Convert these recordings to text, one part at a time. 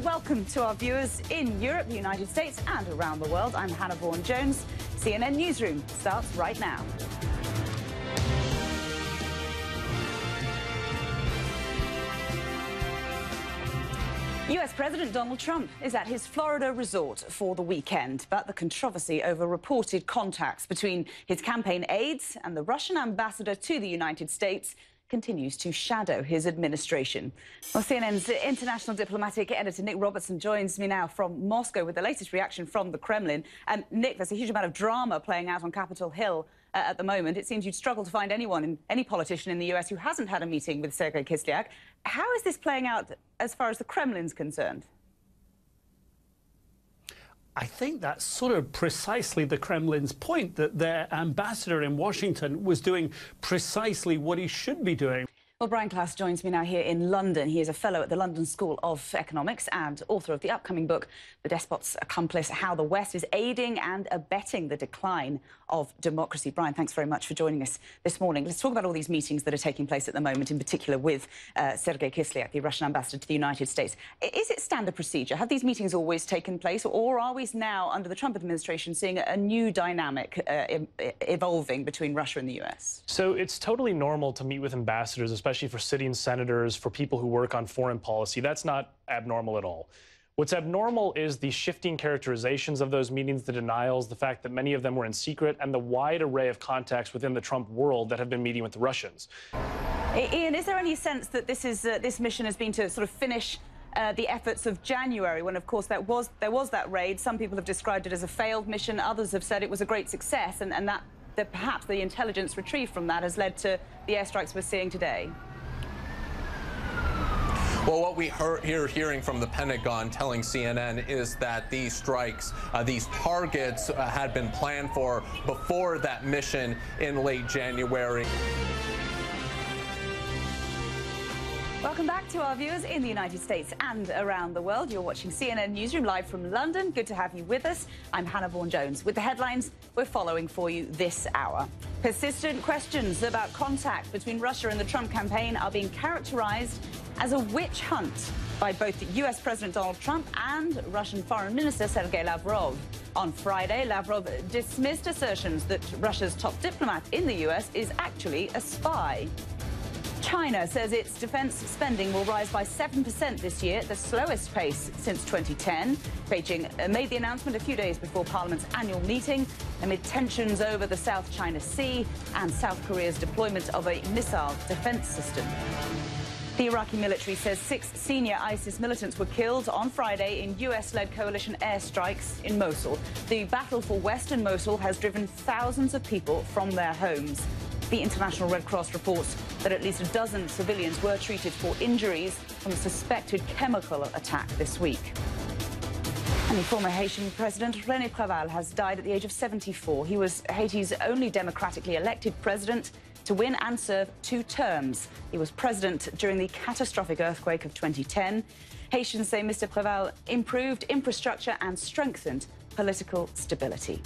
welcome to our viewers in Europe, the United States and around the world. I'm Hannah Vaughan-Jones. CNN Newsroom starts right now. US President Donald Trump is at his Florida resort for the weekend, but the controversy over reported contacts between his campaign aides and the Russian ambassador to the United States continues to shadow his administration. Well, CNN's international diplomatic editor Nick Robertson joins me now from Moscow with the latest reaction from the Kremlin. And Nick, there's a huge amount of drama playing out on Capitol Hill at the moment. It seems you'd struggle to find any politician in the US who hasn't had a meeting with Sergei Kislyak. How is this playing out as far as the Kremlin's concerned? I think that's sort of precisely the Kremlin's point, that their ambassador in Washington was doing precisely what he should be doing. Well, Brian Klaus joins me now here in London. He is a fellow at the London School of Economics and author of the upcoming book, The Despot's Accomplice, How the West is Aiding and Abetting the Decline of Democracy. Brian, thanks very much for joining us this morning. Let's talk about all these meetings that are taking place at the moment, in particular with Sergei Kislyak, the Russian ambassador to the United States. Is it standard procedure? Have these meetings always taken place, or are we now, under the Trump administration, seeing a new dynamic evolving between Russia and the US? So it's totally normal to meet with ambassadors, especially for sitting senators, for people who work on foreign policy. That's not abnormal at all. What's abnormal is the shifting characterizations of those meetings, the denials, the fact that many of them were in secret, and the wide array of contacts within the Trump world that have been meeting with the Russians. Ian, is there any sense that this mission has been to sort of finish the efforts of January, when, of course, there was that raid? Some people have described it as a failed mission. Others have said it was a great success, and that perhaps the intelligence retrieved from that has led to the airstrikes we're seeing today. Well, what we hearing from the Pentagon telling CNN is that these strikes, these targets had been planned for before that mission in late January. Welcome back to our viewers in the United States and around the world. You're watching CNN Newsroom live from London. Good to have you with us. I'm Hannah Vaughan-Jones. With the headlines we're following for you this hour. Persistent questions about contact between Russia and the Trump campaign are being characterized as a witch hunt by both US President Donald Trump and Russian Foreign Minister Sergei Lavrov. On Friday, Lavrov dismissed assertions that Russia's top diplomat in the US is actually a spy. China says its defense spending will rise by 7% this year, the slowest pace since 2010. Beijing made the announcement a few days before Parliament's annual meeting amid tensions over the South China Sea and South Korea's deployment of a missile defense system. The Iraqi military says 6 senior ISIS militants were killed on Friday in US-led coalition airstrikes in Mosul. The battle for western Mosul has driven thousands of people from their homes. The International Red Cross reports that at least a dozen civilians were treated for injuries from a suspected chemical attack this week. And the former Haitian President René Préval has died at the age of 74. He was Haiti's only democratically elected president to win and serve 2 terms. He was president during the catastrophic earthquake of 2010. Haitians say Mr. Préval improved infrastructure and strengthened political stability.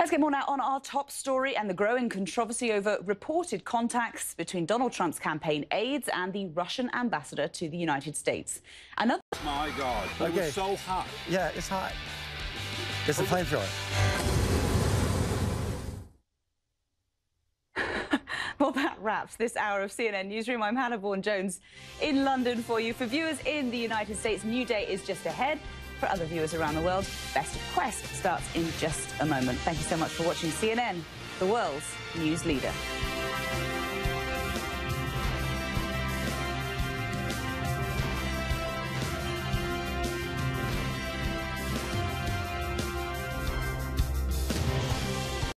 Let's get more now on our top story and the growing controversy over reported contacts between Donald Trump's campaign aides and the Russian ambassador to the United States. My God, it was so hot. Yeah, it's hot. It's a flamethrower. Well, that wraps this hour of CNN Newsroom. I'm Hannah Vaughan-Jones in London for you. For viewers in the United States, New Day is just ahead. For other viewers around the world, Best of Quest starts in just a moment. Thank you so much for watching CNN, the world's news leader.